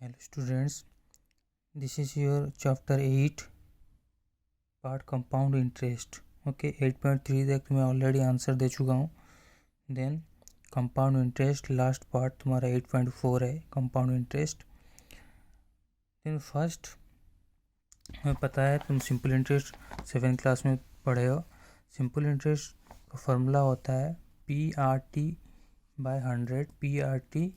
Hello students, this is your chapter 8 part compound interest. Okay, 8.3 तक मैं already answer दे चुका हूँ. Then compound interest last part तुम्हारा 8.4 है कंपाउंड इंटरेस्ट. देन फर्स्ट हमें पता है तुम सिंपल इंटरेस्ट 7th क्लास में पढ़े हो. सिंपल इंटरेस्ट का फॉर्मूला होता है PRT/100. PRT,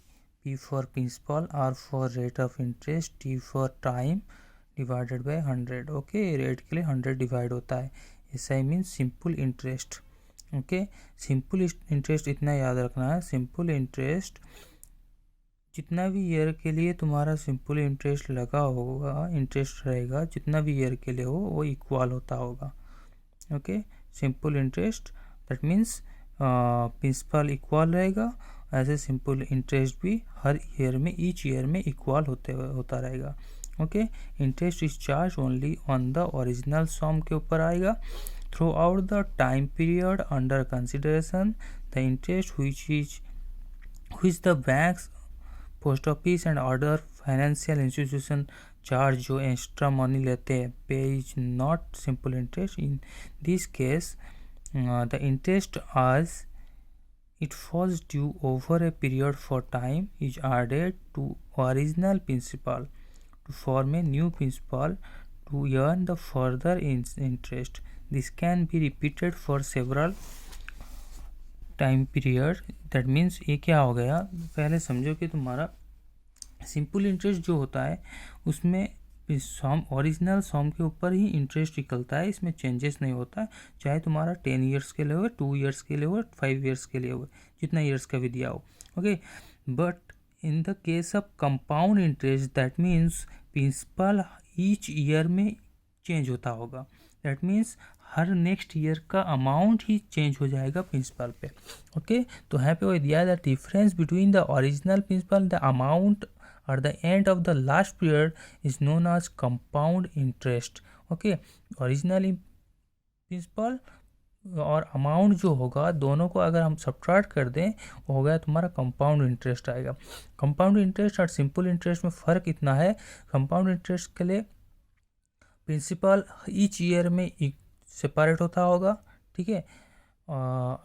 P for principal, R for rate of interest, T for time divided by 100. Okay, rate के लिए 100 डिवाइड होता है. ऐसा ही means simple interest. Okay, simple interest इतना याद रखना है. सिंपल इंटरेस्ट जितना भी ईयर के लिए तुम्हारा सिंपल इंटरेस्ट लगा होगा, इंटरेस्ट रहेगा जितना भी ईयर के लिए हो वो इक्वल होता होगा. Okay, simple interest that means principal equal रहेगा. ऐसे सिंपल इंटरेस्ट भी हर ईयर में ईच ईयर में इक्वल होता रहेगा. Okay, interest is charge only on the original sum के ऊपर आएगा throughout the time period under consideration. The interest which the banks, post office and other financial institution charge, जो extra money लेते हैं, pay is not simple interest. In this case the interest as it falls due over a period for time is added to original principal to form a new principal to earn the further interest. This can be repeated for several time period. That means ये क्या हो गया, पहले समझो कि तुम्हारा simple interest जो होता है उसमें सम ओरिजिनल सम के ऊपर ही इंटरेस्ट निकलता है. इसमें चेंजेस नहीं होता है, चाहे तुम्हारा 10 ईयर्स के लिए हो, 2 ईयर्स के लिए हो, 5 ईयर्स के लिए हो, जितना ईयर्स का भी दिया हो. Okay, but in the case of compound interest that means principal each year में चेंज होता होगा. दैट मीन्स हर नेक्स्ट ईयर का अमाउंट ही चेंज हो जाएगा प्रिंसिपल पे. ओके, तो यहाँ पे वो दिया the difference between the original principal the amount at the end of the last period is known as compound interest. Okay, original principal और अमाउंट जो होगा दोनों को अगर हम सब्ट्रैक्ट कर दें वो हो गया तुम्हारा कंपाउंड इंटरेस्ट आएगा. कंपाउंड इंटरेस्ट और सिंपल इंटरेस्ट में फ़र्क इतना है, कंपाउंड इंटरेस्ट के लिए प्रिंसिपल ईच ईयर में सेपरेट होता होगा, ठीक है,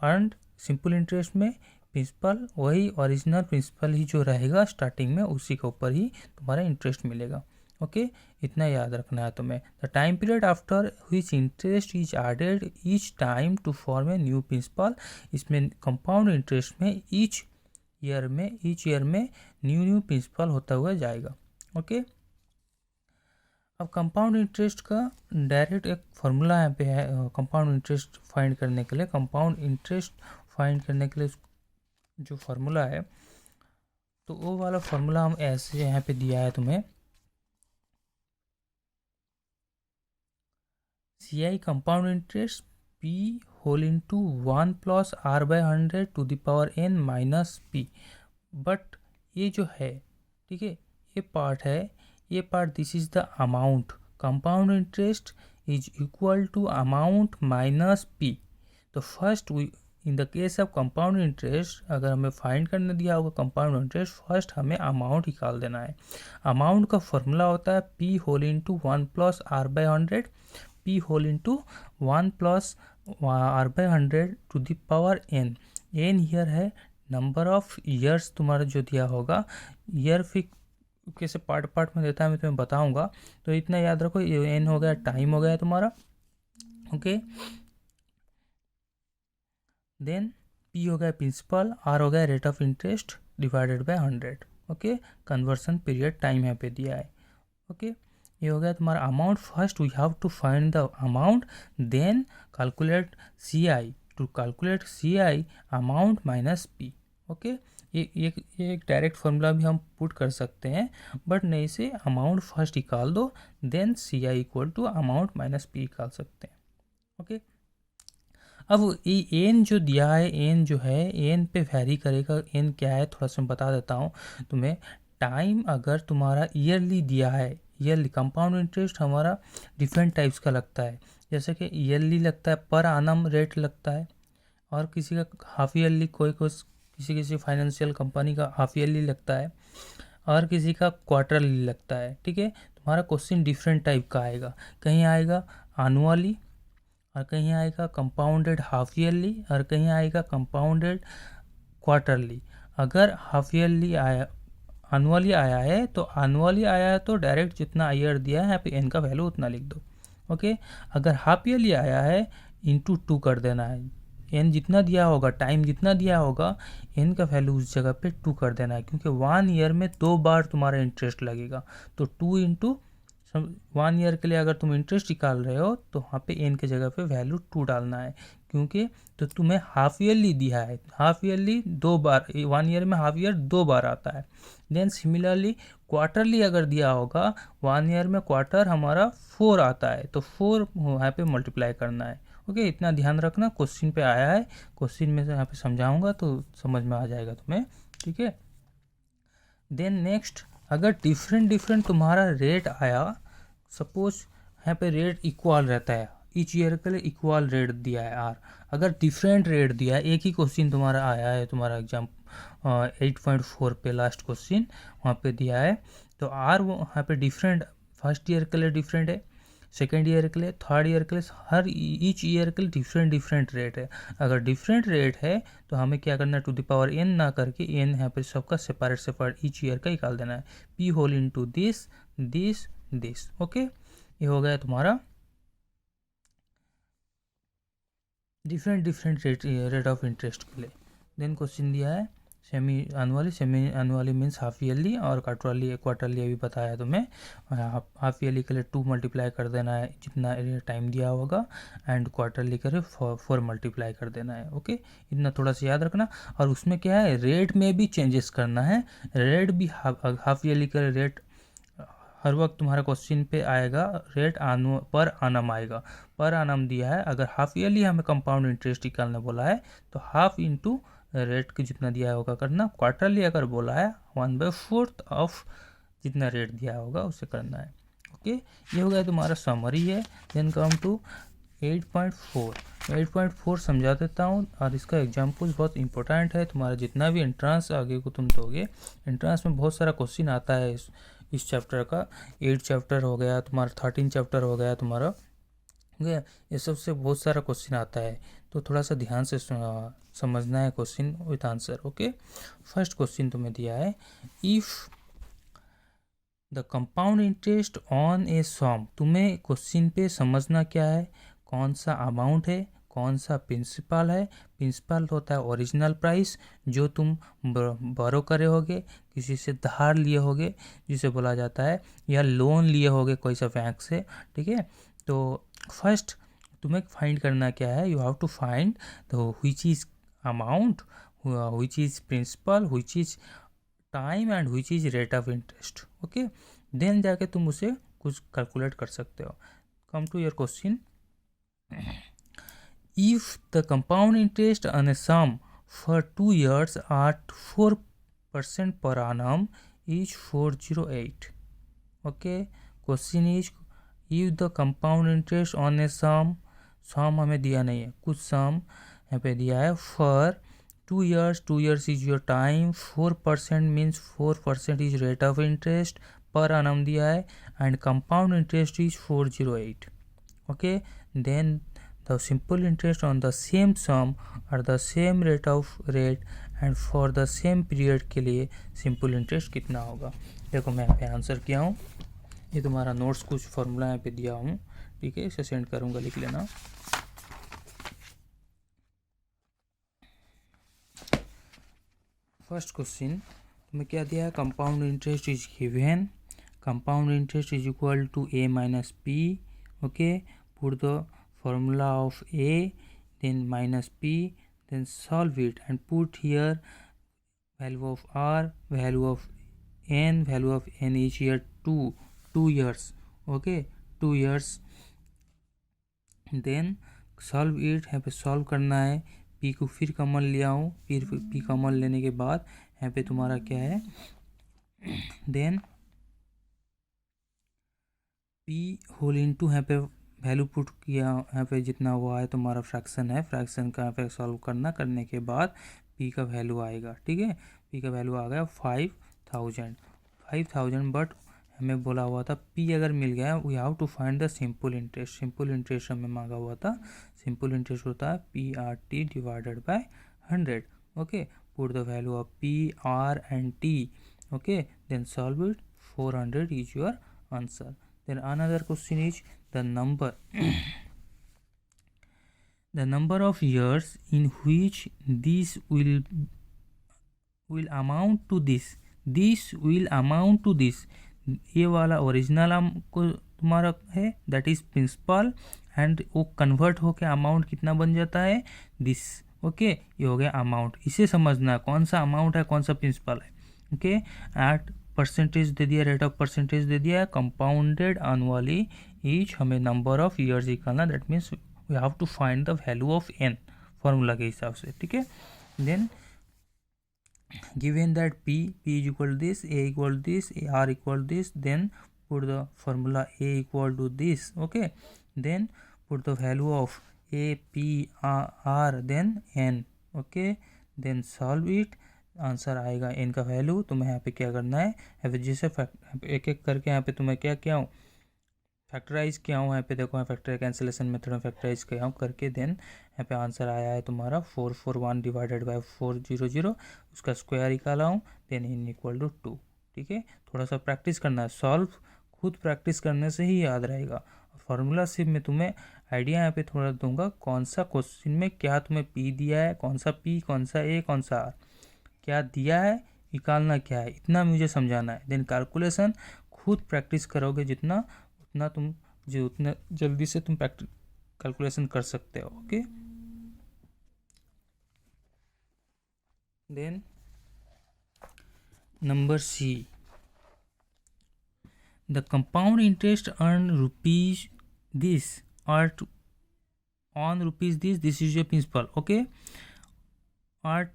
एंड सिंपल इंटरेस्ट में प्रिंसिपल वही ओरिजिनल प्रिंसिपल ही जो रहेगा स्टार्टिंग में उसी के ऊपर ही तुम्हारा इंटरेस्ट मिलेगा. ओके, इतना याद रखना है तुम्हें. The time period after which interest is added each time to form a new principal. इसमें कंपाउंड इंटरेस्ट में ईच ईयर में न्यू प्रिंसिपल होता हुआ जाएगा. ओके, अब कंपाउंड इंटरेस्ट का डायरेक्ट एक फॉर्मूला यहाँ पे है कंपाउंड इंटरेस्ट फाइंड करने के लिए. कंपाउंड इंटरेस्ट फाइंड करने के लिए जो फार्मूला है तो वो वाला फार्मूला हम ऐसे यहाँ पे दिया है तुम्हें. CI compound interest P whole into 1 plus R/100 to the power n minus P. But ये जो है, ठीक है, ये पार्ट है, ये part this is the amount. Compound interest is equal to amount minus P. तो first in the case of compound interest अगर हमें फाइंड करने दिया होगा कंपाउंड इंटरेस्ट, फर्स्ट हमें अमाउंट निकाल देना है. अमाउंट का फॉर्मूला होता है P whole into 1 plus R/100. P whole into 1 plus R/100 to the power n. n year है, नंबर ऑफ ईयर्स तुम्हारा जो दिया होगा, ईयर फिर कैसे पार्ट में देता है मैं तुम्हें बताऊंगा. तो इतना याद रखो, ये n हो गया, टाइम हो गया तुम्हारा. ओके, देन P हो गया प्रिंसिपल, R हो गया rate of interest divided by 100. Okay, conversion period time यहाँ पे दिया है. ओके, ये हो गया तुम्हारा amount. First we have to find the amount, then calculate CI. To calculate CI amount minus P. Okay, ये एक डायरेक्ट फॉर्मूला भी हम पुट कर सकते हैं, बट नहीं से अमाउंट फर्स्ट निकाल दो, then CI equal to amount minus P निकाल सकते हैं. ओके, अब ये एन जो दिया है, एन जो है एन पे वैरी करेगा. एन क्या है थोड़ा सा मैं बता देता हूँ तुम्हें. टाइम अगर तुम्हारा ईयरली दिया है, ईयरली कंपाउंड इंटरेस्ट हमारा डिफरेंट टाइप्स का लगता है. जैसे कि ईयरली लगता है, पर आनम रेट लगता है, और किसी का हाफ ईयरली, किसी फाइनेंशियल कंपनी का हाफ ईयरली लगता है, और किसी का क्वार्टरली लगता है, ठीक है। तुम्हारा क्वेश्चन डिफरेंट टाइप का आएगा, कहीं आएगा एनुअली और कहीं आएगा कंपाउंडेड हाफ ईयरली और कहीं आएगा कंपाउंडेड क्वार्टरली। अगर हाफ ईयरली आया एनुअली आया है तो एनुअली आया है तो डायरेक्ट जितना ईयर दिया है यहाँ पे एन का वैल्यू उतना लिख दो, ओके। अगर हाफ ईयरली आया है इंटू 2 कर देना है, एन जितना दिया होगा, टाइम जितना दिया होगा, एन का वैल्यू उस जगह पे 2 कर देना है, क्योंकि 1 ईयर में 2 बार तुम्हारा इंटरेस्ट लगेगा। तो 2 इंटू 1 ईयर के लिए अगर तुम इंटरेस्ट निकाल रहे हो तो वहाँ पे एन के जगह पे वैल्यू 2 डालना है, क्योंकि तो तुम्हें हाफ ईयरली दिया है, हाफ ईयरली 2 बार, 1 ईयर में हाफ ईयर 2 बार आता है। देन सिमिलरली क्वार्टरली अगर दिया होगा, 1 ईयर में क्वार्टर हमारा 4 आता है, तो 4 यहाँ पे मल्टीप्लाई करना है, ओके। इतना ध्यान रखना, क्वेश्चन पे आया है, क्वेश्चन में से यहाँ पे समझाऊंगा तो समझ में आ जाएगा तुम्हें, ठीक है। देन नेक्स्ट, अगर डिफरेंट तुम्हारा रेट आया, सपोज यहाँ पे रेट इक्वल रहता है, ईच ईयर के लिए इक्वल रेट दिया है आर, अगर डिफरेंट रेट दिया है, एक ही क्वेश्चन तुम्हारा आया है, तुम्हारा एग्जाम 8.4 पे लास्ट क्वेश्चन वहाँ पे दिया है, तो आर वहाँ पे डिफरेंट, फर्स्ट ईयर के लिए डिफरेंट है, सेकेंड ईयर के लिए, थर्ड ईयर के लिए, हर ईच ईयर के लिए डिफरेंट रेट है। अगर डिफरेंट रेट है तो हमें क्या करना है, टू द पावर एन ना करके एन यहाँ पे सबका सेपरेट ईच ईयर का निकाल देना है, P whole into this this this, okay. ये हो गया तुम्हारा डिफरेंट रेट ऑफ इंटरेस्ट के लिए। देन क्वेश्चन दिया है semi annually means half yearly, और क्वार्टरली अभी बताया तुम्हें। हाफ ईयरली के लिए 2 मल्टीप्लाई कर देना है जितना टाइम दिया होगा, एंड क्वार्टरली के लिए 4 मल्टीप्लाई कर देना है, ओके। इतना थोड़ा सा याद रखना। और उसमें क्या है, रेट में भी चेंजेस करना है, रेट भी हाफ ईयरली के लिए रेट हर वक्त तुम्हारा क्वेश्चन पे आएगा, रेट पर आनम आएगा, पर आनम दिया है। अगर हाफ ईयरली हमें कंपाउंड इंटरेस्ट निकालने बोला है तो हाफ इंटू रेट के जितना दिया होगा करना। क्वार्टरली अगर बोला है 1/4 ऑफ जितना रेट दिया होगा उसे करना है, ओके। ये हो गया तुम्हारा समरी है। देन कम टू 8.4 समझा देता हूँ, और इसका एग्जाम्पल बहुत इंपॉर्टेंट है। तुम्हारा जितना भी एंट्रांस आगे को तुम दोगे, एंट्रांस में बहुत सारा क्वेश्चन आता है इस चैप्टर का। 8 चैप्टर हो गया तुम्हारा, 13 चैप्टर हो गया तुम्हारा, हो गया। ये सबसे बहुत सारा क्वेश्चन आता है, तो थोड़ा सा ध्यान से समझना है question with answer, okay. First question तुम्हें दिया है, if the compound interest on a sum. तुम्हें क्वेश्चन पे समझना क्या है, कौन सा अमाउंट है, कौन सा प्रिंसिपल है। प्रिंसिपल होता है ओरिजिनल प्राइस जो तुम बोरो करे होगे, किसी से धार लिए होगे जिसे बोला जाता है, या लोन लिए होगे कोई सा बैंक से, ठीक है। तो फर्स्ट तुम्हें फाइंड करना क्या है, you have to find the which is amount, which is principal, which is time and which is rate of interest, okay. Then जाके तुम उसे कुछ कैलकुलेट कर सकते हो। Come to your question, if the compound interest on a sum for 2 years at 4% per annum is 408, okay। question is, if the compound interest on a sum हमें दिया नहीं है, कुछ sum यहाँ पे दिया है, for 2 years is your time, 4% means 4% is rate of interest, per annum दिया है, and compound interest is 408, okay। then the simple interest on the same sum or the same rate and for the same period के लिए simple interest कितना होगा। देखो मैं यहाँ पे आंसर किया हूँ, ये तुम्हारा नोट्स कुछ फॉर्मूला यहाँ पे दिया हूँ, ठीक है, इसे सेंड करूँगा, लिख लेना। फर्स्ट क्वेश्चन तुम्हें क्या दिया है, compound interest is given, compound interest is equal to a minus p, okay। put the formula of a, then minus p, then solve it and put here value of r, value of n each year 2 years, okay, 2 years। then solve it, यहाँ पे solve करना है, p को फिर common ले आऊँ, फिर p common लेने के बाद यहाँ पे तुम्हारा क्या है, then p होल इंटू यहाँ पे वैल्यू पुट किया, यहाँ पे जितना हुआ है तुम्हारा फ्रैक्शन है, फ्रैक्शन का यहाँ पे सॉल्व करने के बाद p का वैल्यू आएगा, ठीक है। p का वैल्यू आ गया 5000 5000, बट हमें बोला हुआ था P अगर मिल गया we have to find the simple interest. Simple interest हमें मांगा हुआ था। सिंपल इंटरेस्ट होता है PRT divided by 100। Okay, put the value of P, R and T. Okay, then solve it. 400 is your answer. Then another question is the number the number of years in which this will amount to this will amount to this। ये वाला original को तुम्हारा है, that is principal, and वो convert होके amount कितना बन जाता है, दिस। ओके, ये हो गया अमाउंट। इसे समझना है कौन सा अमाउंट है कौन सा प्रिंसिपल है। ओके, एट परसेंटेज दे दिया, रेट ऑफ परसेंटेज दे दिया, कंपाउंडेड एनुअली ईच, हमें नंबर ऑफ ईयर्स निकालना, that means we have to find the value of n formula के हिसाब से। ठीक है, then given that p is equal to this, a equal to this, r equal to this, then put the formula a equal to this. Okay, then put the value of a, p, r, then n. Okay, then solve it। Answer आएगा n का value. तुम्हें यहाँ पे क्या करना है, यहाँ पे जैसे एक एक करके यहाँ पे तुम्हें क्या किया हूँ, फैक्टराइज किया हूँ। यहाँ पे देखो, फैक्टर कैंसिलेशन मेथड में फैक्टराइज किया हूँ करके, देन यहाँ पे आंसर आया है तुम्हारा 441 डिवाइडेड बाय 400, उसका स्क्वायर निकाला हूँ, देन n इक्वल टू 2। ठीक है, थोड़ा सा प्रैक्टिस करना है, सॉल्व खुद प्रैक्टिस करने से ही याद रहेगा। फार्मूला से मैं तुम्हें आइडिया यहाँ पे थोड़ा दूंगा, कौन सा क्वेश्चन में क्या तुम्हें p दिया है, कौन सा p, कौन सा a, कौन सा r, क्या दिया है, निकालना क्या है, इतना मुझे समझाना है। देन कैलकुलेशन खुद प्रैक्टिस करोगे जितना, उतना तुम जो उतना जल्दी से तुम प्रैक्टिस कैलकुलेशन कर सकते हो। Okay, then number C, the compound interest earn rupees this और on rupees this is your principal. Okay, at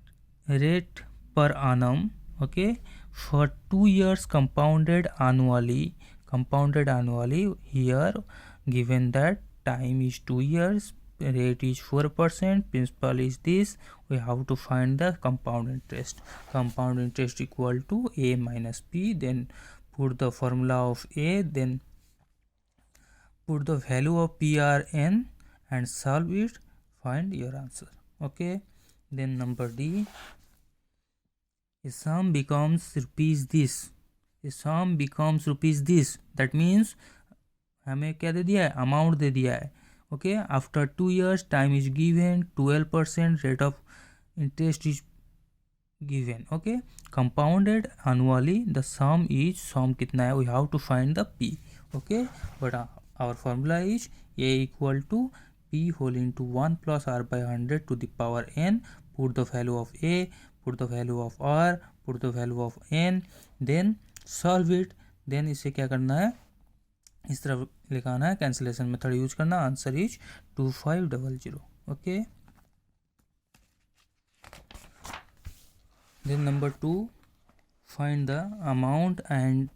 rate per annum, okay, for 2 years compounded annually, here given that time is 2 years, rate is 4%, principal is this, we have to find the compound interest equal to a minus p, then put the formula of a, then put the value of PRN and solve it, find your answer। okay, then number D, a sum becomes rupees this, that means हमें क्या दे दिया है, amount दे दिया है। Okay, after 2 years time is given, 12% rate of interest is given. Okay, compounded annually, the sum कितना है, we have to find the p। Okay, but our formula is a equal to p whole into 1 plus r by 100 to the power n। put the value of a, put the value of r, put the value of n, then solve it। then इसे क्या करना है, इस तरफ लिखाना है, cancellation method use करना। Answer is 2500। Okay, then number 2, find the amount and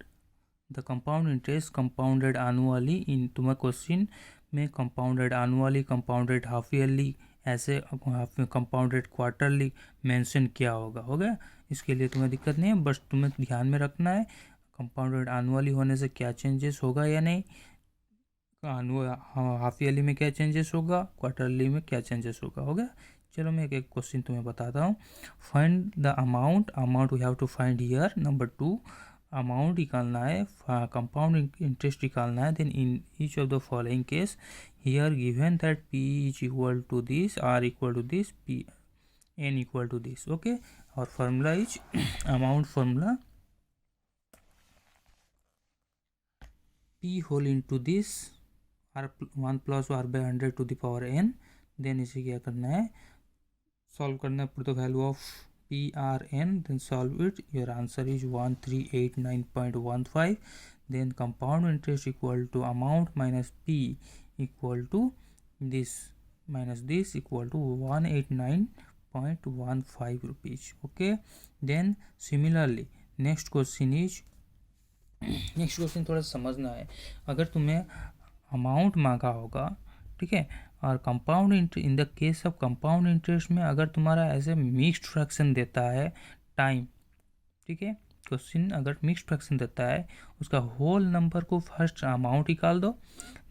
the compound interest compounded annually in. तुम्हें क्वेश्चन में compounded annually, compounded half yearly, ऐसे कंपाउंडेड क्वार्टरली मेंशन किया होगा। हो गया, इसके लिए तुम्हें दिक्कत नहीं है, बस तुम्हें ध्यान में रखना है कंपाउंडेड एनुअली होने से क्या चेंजेस होगा या नहीं, हाफ ईयरली में क्या चेंजेस होगा, क्वार्टरली में क्या चेंजेस होगा। हो गया, चलो मैं एक क्वेश्चन तुम्हें बताता हूँ। Find the amount we have to find here. Number 2, amount निकालना है, कंपाउंड इंटरेस्ट निकालना है। Then in each of the following case here given that p is equal to this, r equal to this, p n equal to this. Okay, और formula is amount formula p whole into this r 1 plus r by 100 to the power n। Then इसे क्या करना है, solve करना है, put the value of PRN, then solve it, your answer is 1389.15। then compound interest equal to amount minus p equal to this minus this equal to 189.15 rupees। okay, then similarly next question थोड़ा समझना है। अगर तुम्हें amount मांगा होगा, ठीक है, और compound in the case of compound interest में अगर तुम्हारा ऐसे मिक्स्ड फ्रैक्शन देता है टाइम, ठीक है, क्वेश्चन अगर मिक्स्ड फ्रैक्शन देता है उसका होल नंबर को फर्स्ट अमाउंट निकाल दो,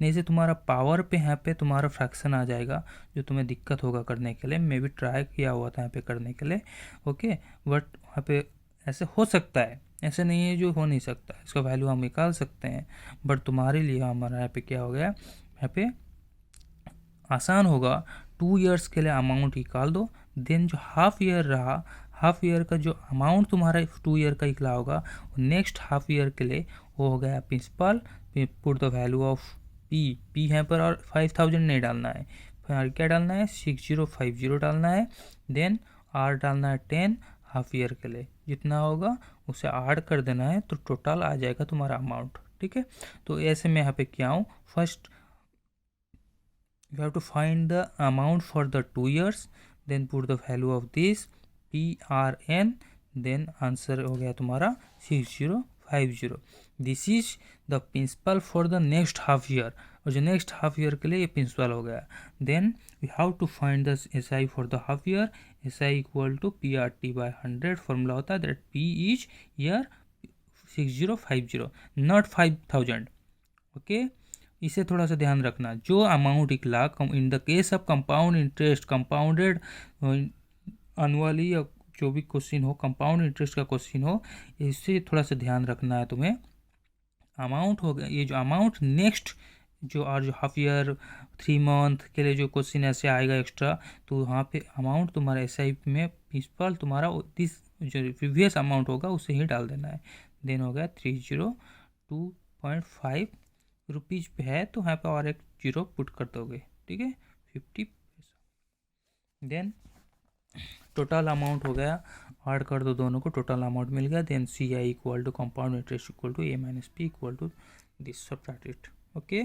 नहीं से तुम्हारा पावर पे यहाँ पे तुम्हारा फ्रैक्शन आ जाएगा जो तुम्हें दिक्कत होगा करने के लिए। मैं भी ट्राई किया हुआ था यहाँ पे करने के लिए, ओके, बट वहाँ पे ऐसे हो सकता है, ऐसे नहीं है जो हो नहीं सकता, इसका वैल्यू हम निकाल सकते हैं। बट तुम्हारे लिए हमारा यहाँ पे क्या हो गया, यहाँ पे आसान होगा, 2 ईयर्स के लिए अमाउंट निकाल दो, देन जो हाफ ईयर रहा, हाफ ईयर का जो अमाउंट तुम्हारा 2 ईयर का निकला होगा नेक्स्ट हाफ ईयर के लिए वो हो गया principal. Put the value of P है पर, और 5000 नहीं डालना है, फिर क्या डालना है 6050 डालना है, देन आर डालना है 10 हाफ ईयर के लिए, जितना होगा उसे ऐड कर देना है तो टोटल आ जाएगा तुम्हारा अमाउंट। ठीक है, तो ऐसे मैं यहाँ पे क्या हूँ, first you have to find the amount for the 2 years, then put the value of this PRN, then answer हो गया तुम्हारा 6050। This is the principal for the next half year, और जो नेक्स्ट हाफ ईयर के लिए ये principal हो गया। Then we have to find the S I for the half year, S I equal to PRT/100, formula होता है that P is year 6050 not 5000, okay. इसे थोड़ा सा ध्यान रखना, जो अमाउंट निकला in the case of compound interest, compounded annually या जो भी क्वेश्चन हो, कंपाउंड इंटरेस्ट का क्वेश्चन हो, इससे थोड़ा सा ध्यान रखना है तुम्हें। अमाउंट हो गया, ये जो अमाउंट नेक्स्ट जो और जो हाफ ईयर 3 मंथ के लिए जो क्वेश्चन ऐसे आएगा एक्स्ट्रा, तो वहाँ पे अमाउंट तुम्हारा एस आई में प्रिंसिपल तुम्हारा दिस जो प्रीवियस अमाउंट होगा उसे ही डाल देना है। देन हो गया 302.5 रुपीज़ पे है तो यहाँ पे और एक जीरो पुट कर दोगे, ठीक है, 50 पैसा। देन टोटल अमाउंट हो गया, ऐड कर दो दोनों को, टोटल अमाउंट मिल गया। Then C I equal to compound interest equal to A minus P equal to this, subtract it, okay.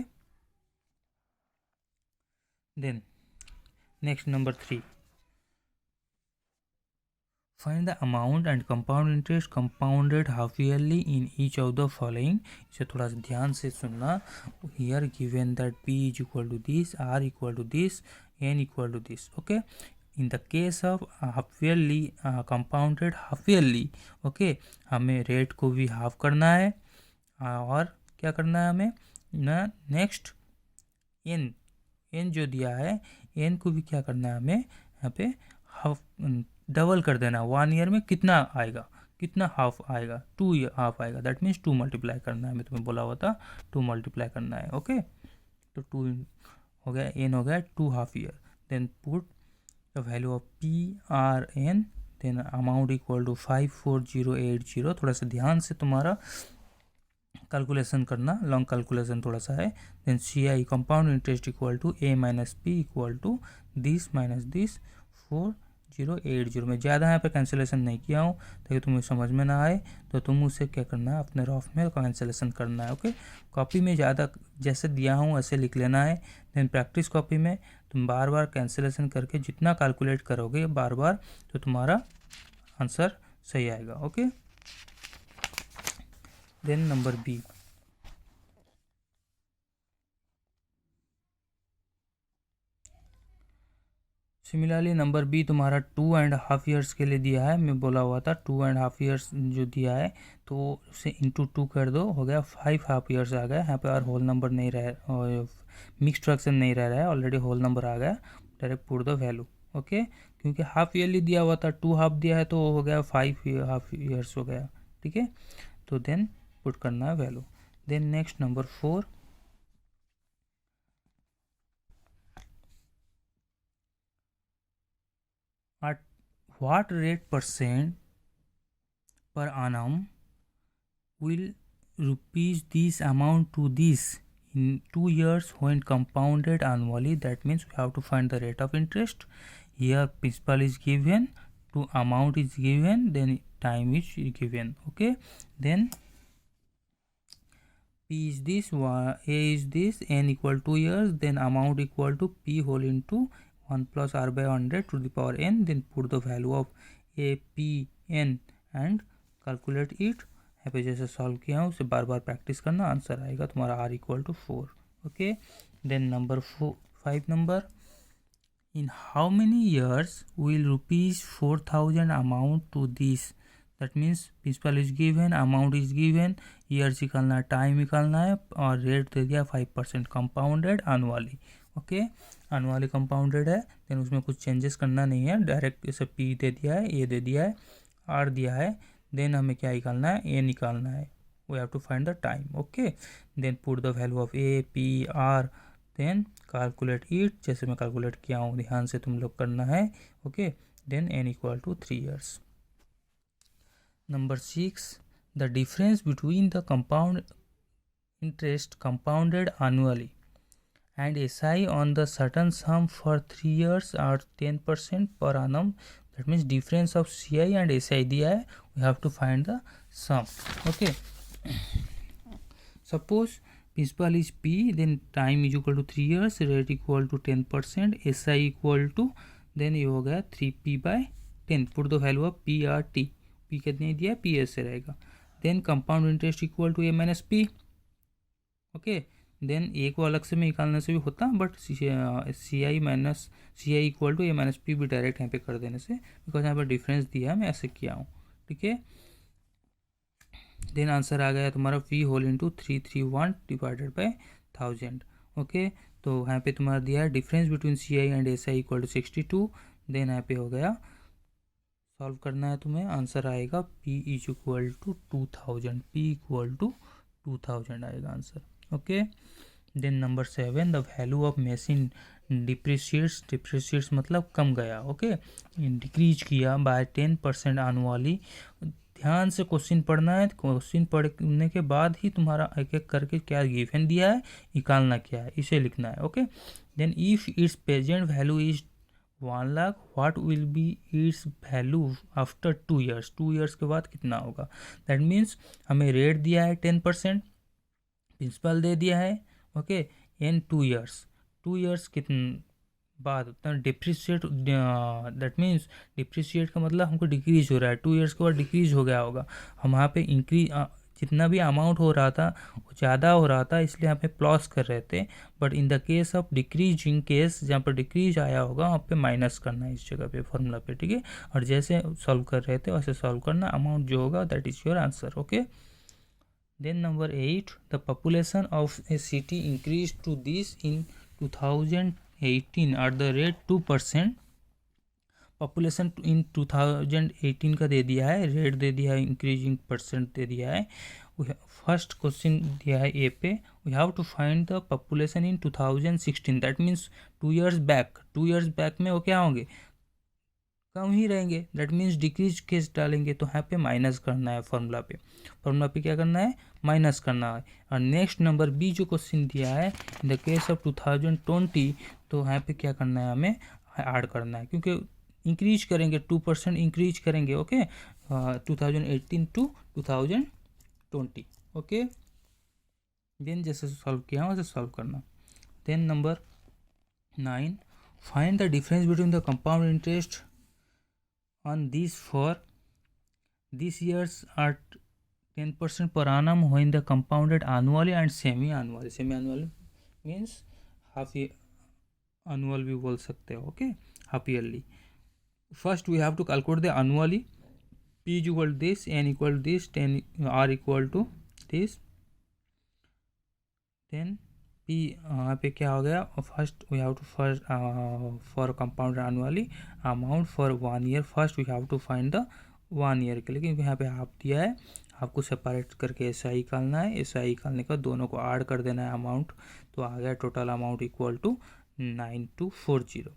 Then next number 3, find the amount and compound interest compounded half yearly in each of the following। इसे थोड़ा सा ध्यान से सुनना। here given that p is equal to this, r equal to this, n equal to this, okay। in the case of half yearly compounded half yearly, okay, हमें rate को भी half करना है और क्या करना है हमें ना, नेक्स्ट n जो दिया है n को भी क्या करना है हमें यहाँ पे हाफ डबल कर देना। 1 ईयर में कितना आएगा, कितना हाफ आएगा, 2 हाफ आएगा, दैट मीन्स 2 मल्टीप्लाई करना है, मैं तुम्हें बोला हुआ था 2 मल्टीप्लाई करना है, ओके। तो 2 हो गया, n हो गया 2 half year. Then put the value of PRN, then amount equal to 54080। थोड़ा सा ध्यान से तुम्हारा कैलकुलेशन करना, लॉन्ग कैलकुलेशन थोड़ा सा है। Then CI compound interest equal to A minus P equal to this minus this 4080। मैं ज़्यादा यहाँ पे कैंसिलेशन नहीं किया हूँ ताकि तुम्हें समझ में ना आए, तो तुम उसे क्या करना है अपने रफ में कैंसिलेशन करना है, ओके। कॉपी में ज़्यादा जैसे दिया हूँ ऐसे लिख लेना है। देन प्रैक्टिस कॉपी में तुम बार बार कैंसिलेशन करके जितना कैलकुलेट करोगे बार बार तो तुम्हारा आंसर सही आएगा, okay. Then number B, similarly number B तुम्हारा 2.5 ईयर्स के लिए दिया है, मैं बोला हुआ था 2.5 ईयर्स जो दिया है तो उसे इंटू 2 कर दो, हो गया 5 हाफ ईयर्स आ गया। यहाँ पे और होल नंबर नहीं रह, मिक्स फ्रैक्शन नहीं रह रहा है, ऑलरेडी होल नंबर आ गया, direct put the value, okay. क्योंकि हाफ ईयरली दिया हुआ था, 2 हाफ दिया है तो हो गया 5 हाफ ईयर्स हो गया, ठीक है। तो देन पुट करना है value. Then next number 4, at what rate percent per annum will rupees this amount to this in 2 years when compounded annually? That means we have to find the rate of interest. Here principal is given, to amount is given, then time is given, okay. Then P is this, A is this, n equal 2 years, then amount equal to P whole into 1 plus r by 100 to the power n, then put the value of A, P, n and calculate it। यहाँ पे जैसे solve किया हूँ उसे बार बार practice करना, answer आएगा तुम्हारा r equal to 4, okay. Then number 5 number, in how many years will rupees 4000 amount to this? That means principal is given, amount is given, years निकालना है, टाइम निकालना है, और रेट दे दिया 5% compounded annually. Okay, annually compounded है, then उसमें कुछ changes करना नहीं है, डायरेक्ट इसे पी दे दिया है, ए दे दिया है, आर दिया है, देन हमें क्या निकालना है, ए निकालना है, we have to find the time. Okay, then put the value of A, P, R, then calculate it, जैसे मैं कैलकुलेट किया हूँ, ध्यान से तुम लोग करना है। Okay, then n equal to 3 years। Number 6, the difference between the compound interest compounded annually and SI on the certain sum for 3 years are 10% per annum, that means difference of CI and SI दिया है, we have to find the sum। okay, suppose principal is P, then time is equal to 3 years, rate equal to 10%, SI equal to, then ये हो गया 3p/10, put the value of P R T, P कितने दिया है, P ऐसे रहेगा, then compound interest equal to A minus P। Okay, then A को अलग से मैं निकालने से भी होता, but C I equal to A minus P भी डायरेक्ट यहाँ पे कर देने से, बिकॉज यहाँ पर डिफरेंस दिया है, मैं ऐसे किया हूँ। ठीक है, देन आंसर आ गया तुम्हारा P whole into 331 divided by 1000। Okay, तो यहाँ पे तुम्हारा दिया है difference between C I and S I equal to 62, then यहाँ पे हो गया, सॉल्व करना है तुम्हें, आंसर आएगा P is equal to 2000, P equal to 2000 आएगा answer. Okay, then number 7, the value of machine depreciates मतलब कम गया। ओके, डिक्रीज किया बाय 10% एनुअली। ध्यान से क्वेश्चन पढ़ना है, क्वेश्चन पढ़ने के बाद ही तुम्हारा एक एक करके क्या गिवन दिया है, निकालना क्या है, इसे लिखना है। Okay, then if it's present value is 1 lakh, what will be its value after 2 years, 2 years के बाद कितना होगा। दैट मीन्स हमें रेट दिया है 10%, प्रिंसिपल दे दिया है। ओके, इन 2 years, 2 years कितने बाद डिप्रिशिएट, दैट मीन्स डिप्रिशिएट का मतलब हमको डिक्रीज हो रहा है, 2 years के बाद डिक्रीज हो गया होगा। हम यहाँ पे इंक्रीज, जितना भी अमाउंट हो रहा था वो ज़्यादा हो रहा था, इसलिए यहाँ पे प्लस कर रहे थे, but in the case of decreasing case, जहाँ पर डिक्रीज आया होगा वहाँ पे माइनस करना है इस जगह पे फॉर्मूला पे। ठीक है, और जैसे सॉल्व कर रहे थे वैसे सॉल्व करना, अमाउंट जो होगा that is your answer. Okay, then number 8, the population of a city increased to this in 2018 at the rate 2%। Population in 2018 का दे दिया है, रेट दे दिया है, इंक्रीजिंग परसेंट दे दिया है। फर्स्ट क्वेश्चन दिया है ए पे, we have to find the population in 2016, that means 2 years back. 2 years back में वो क्या होंगे, कम ही रहेंगे, दैट मीन्स डिक्रीज केस डालेंगे, तो यहाँ पे माइनस करना है फॉर्मूला पे क्या करना है, माइनस करना है। और नेक्स्ट नंबर बी जो क्वेश्चन दिया है, इन द केस ऑफ 2020, तो यहाँ पे क्या करना है, हमें ऐड करना है, क्योंकि इंक्रीज करेंगे, 2% इंक्रीज करेंगे। Okay, 2018 to 2020। ओके, देन जैसे सॉल्व किया वैसे सॉल्व करना। Then number 9, find the difference between the compound interest on these for these years are 10% per annum when the compounded annually and semi-annually। semi-annual means half annual भी बोल सकते हो। Okay, half yearly. First we have to calculate the annually, p is equal to this, n equal to this, 10 r equal to this, then p यहाँ पे क्या हो गया, first we have to first for compound annually amount for 1 year, first we have to find the 1 year के लिए, क्योंकि यहाँ पे हाफ दिया है, हाफ को सेपरेट करके एस आई निकालना है, एस आई निकालने का दोनों को ऐड कर देना है अमाउंट, तो आ गया total amount equal to 9240।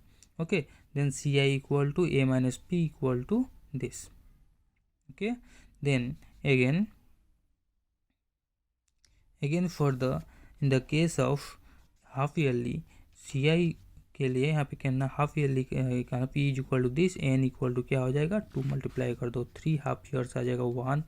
Okay, then C I equal to A minus P equal to this. Okay, then again for the in the case of half yearly C I के लिए यहाँ पे कहना हाफ ईयरली कहना P is equal to this, N equal to क्या हो जाएगा, 2 multiply कर दो, 3 हाफ ईयर्स आ जाएगा, 1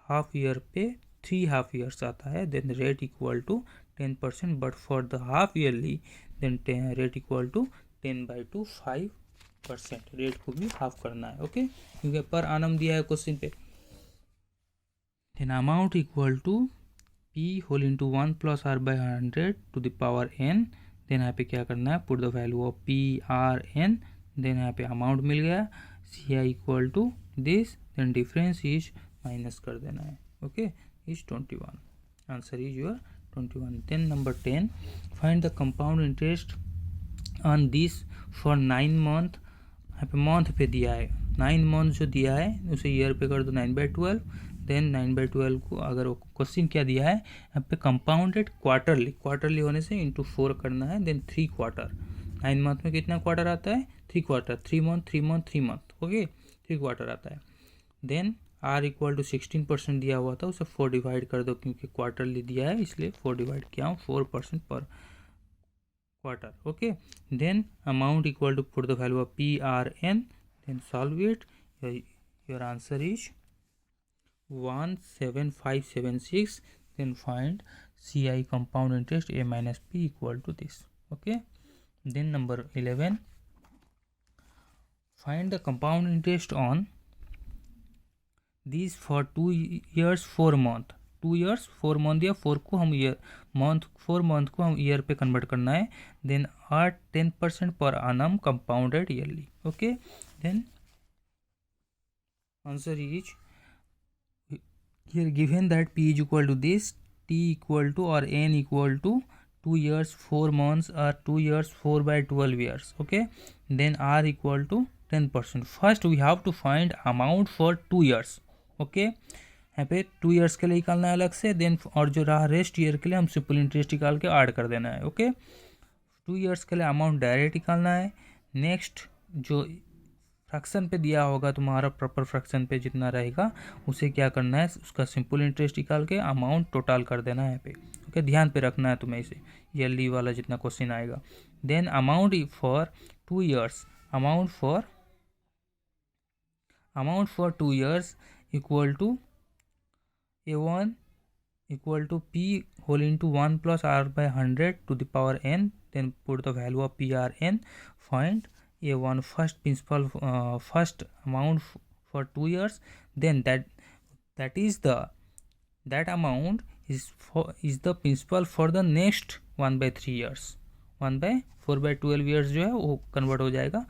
हाफ ईयर पे 3 हाफ ईयर्स आता है। Then rate equal to 10%, but for the half yearly then rate equal to 10/2 5%, rate को भी हाफ करना है। ओके, क्योंकि पर आनम दिया है क्वेश्चन पे। Then amount equal to p whole into 1 plus r by 100 to the power n। Then यहाँ पे क्या करना है, put the value of p r n, then यहाँ पे अमाउंट मिल गया, C I equal to this, then difference is minus कर देना है, okay, is 21, answer is your 21. Then number 10, find the compound interest on this for 9 month. यहाँ पे month पे दिया है, 9 मंथ जो दिया है उसे ईयर पे कर दो 9/12. देन 9/12 को अगर क्वेश्चन क्या दिया है यहाँ पे कंपाउंडेड क्वार्टरली होने से इंटू 4 करना है. देन 3 क्वार्टर, 9 मंथ में कितना क्वार्टर आता है 3 quarter, 3 month 3 month 3 month, okay 3 quarter आता है. देन आर इक्वल टू 16% दिया हुआ था, उसे 4 डिवाइड कर दो क्योंकि क्वार्टरली दिया है इसलिए 4 डिवाइड किया हूँ, 4% पर quarter, okay. Then amount equal to, put the value of PRN, then solve it. Your answer is 17576. Then find CI compound interest A minus P equal to this, okay. Then number 11, find the compound interest on these for 2 years 4 month. 2 years 4 month या 4 को हम year month 4 month को हम year पे convert करना है. Then are 10% पर annum compounded yearly, okay. Then answer is here given that P is equal to this, T equal to or N equal to 2 years 4 months or 2 years 4/12 years, okay. Then R equal to 10%. First we have to find amount for 2 years, okay. यहाँ पे 2 years के लिए निकालना है अलग से. Then और जो रहा रेस्ट ईयर के लिए हम सिंपल इंटरेस्ट निकाल के ऐड कर देना है, ओके. 2 ईयर्स के लिए अमाउंट डायरेक्ट निकालना है. नेक्स्ट जो फ्रैक्शन पे दिया होगा तुम्हारा प्रॉपर फ्रैक्शन पे जितना रहेगा उसे क्या करना है, उसका सिंपल इंटरेस्ट निकाल के अमाउंट टोटल कर देना है यहाँ पे, ओके. ध्यान पे रखना है तुम्हें इसे, ईयरली वाला जितना क्वेश्चन आएगा. Then amount for 2 years, amount for 2 years equal to A1 equal to P whole into 1 plus R by 100 to the power n. Then put the value of PRN. Find A1 first principal, first amount for 2 years. Then that amount is the principal for the next 1/3 years. 4/12 years जो है वो convert हो जाएगा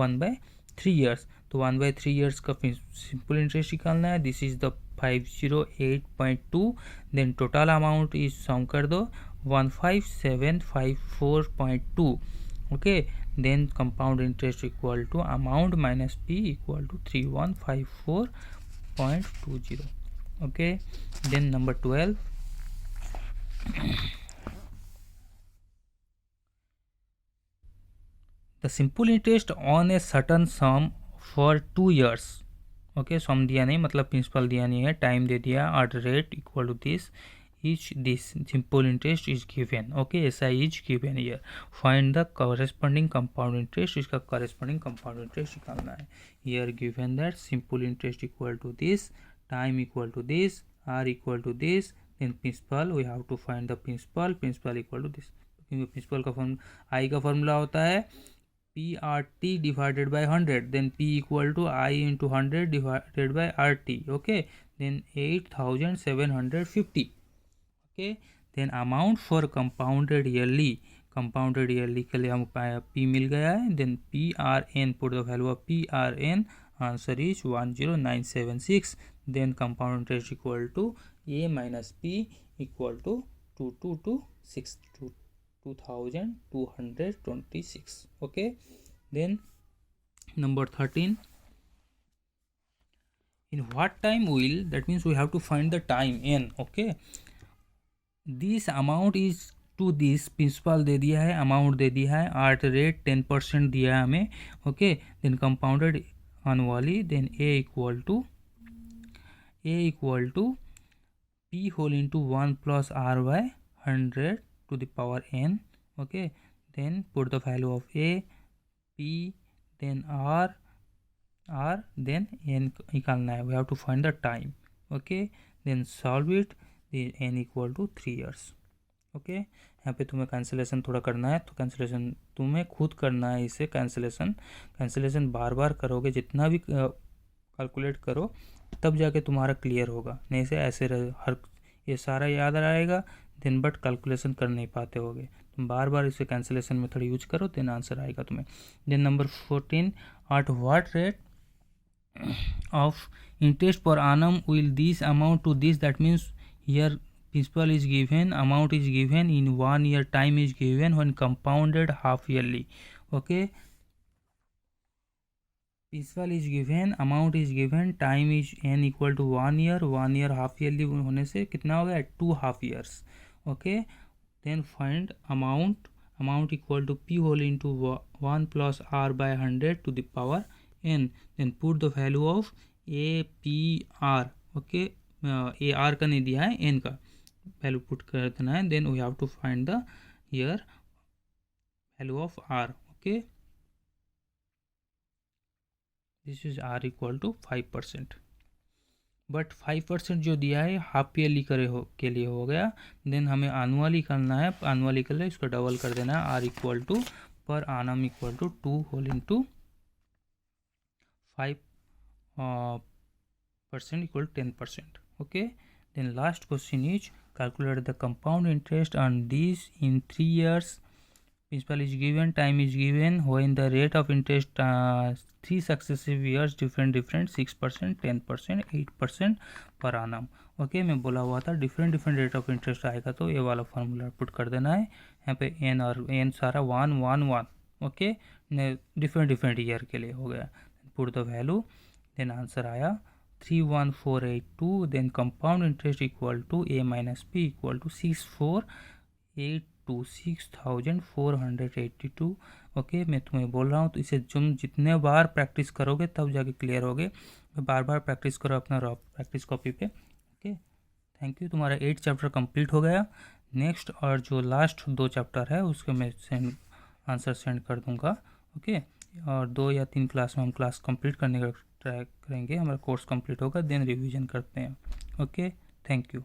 1/3 years. तो 1/3 years का simple interest निकालना है. This is the 508.2. Then total amount is sum कर दो 15754.2, okay. Then compound interest equal to amount minus P equal to 3154.20, okay. Then number 12, the simple interest on a certain sum for 2 years, ओके. Sum दिया नहीं मतलब principal दिया नहीं है, time दे दिया, at rate equal to this simple interest is given, okay. ऐसा is given year. Find the corresponding compound interest, इसका कॉरेस्पॉन्डिंग कंपाउंड इंटरेस्ट निकालना है. Year given that simple interest equal to this, time equal to this, R equal to this. Then principal we have to find the principal equal to this, क्योंकि principal का I का formula होता है PRT divided by 100. Then P equal to I into 100 divided by RT, okay. Then 8750, okay. Then amount for compounded yearly के लिए हम P मिल गया है. Then PRN, put the value of PRN, answer is 10976. Then compound interest equal to A minus P equal to 2226, okay. Then number 13, in what time will, that means we have to find the time n, okay. this amount is to this, principal दे दिया है, amount दे दिया है, art rate 10% दिया है हमें, okay. Then compounded annually. Then A equal to P whole into 1 plus R by 100 to the power n, okay. Then put the value of A, P, then R, then n निकालना है. We have to find the time, okay. Then solve it. The n equal to 3 years, okay. यहाँ पे तुम्हें cancellation थोड़ा करना है, तो cancellation तुम्हें खुद करना है. इसे कैंसिलेशन बार बार करोगे, जितना भी कैलकुलेट करो तब जाके तुम्हारा क्लियर होगा, नहीं से ऐसे हर ये सारा याद रहेगा देन बट कैलकुलेशन कर नहीं पाते होगे. तुम बार बार इसे कैंसिलेशन मेथड यूज करो देन आंसर आएगा तुम्हें. Then number 14, at what rate of interest per annum will this amount to this, that means here principal is given, amount is given in 1 year, time is given when compounded half yearly. Okay, principal is given, amount is given, time is n equal to 1 year, 1 year half yearly होने से कितना हो गया 2 half years. Okay, then find amount equal to p whole into 1 plus r by 100 to the power n. Then put the value of a p r. Okay, a r का नहीं दिया है, n का वैल्यू पुट कर देना है. then we have to find the here value of r. okay, this is r equal to 5%. But 5% जो दिया है हाफ ईयरली के लिए हो गया. देन हमें एनुअली करना है, एनुअली के लिए इसको डबल कर देना है. Are equal to per annum equal to 2 whole into 5% equal 10%. Okay, then last question is calculate the compound interest on this in 3 years. Principal is given, time is given, when the rate of interest 3 successive years different 6%, 10%, 8% per annum. Okay, मैं बोला हुआ था different rate of interest आएगा तो ये वाला formula put कर देना है. यहाँ पे एन और एन सारा 1 1 1. ओके, डिफरेंट ईयर के लिए हो गया. Put the value, then answer आया 31482. Then compound interest equal to A minus P equal to 6482. Okay, मैं तुम्हें बोल रहा हूँ तो इसे तुम जितने बार प्रैक्टिस करोगे तब जाके क्लियर होगे. बार बार प्रैक्टिस करो अपना प्रैक्टिस कॉपी पे. Okay, thank you. तुम्हारा 8 चैप्टर कंप्लीट हो गया. नेक्स्ट और जो लास्ट 2 चैप्टर है उसके मैं आंसर सेंड कर दूंगा. ओके, और 2 या 3 क्लास में हम क्लास कंप्लीट करने का ट्राई करेंगे. हमारा कोर्स कंप्लीट होगा, देन रिवीजन करते हैं. Okay, thank you.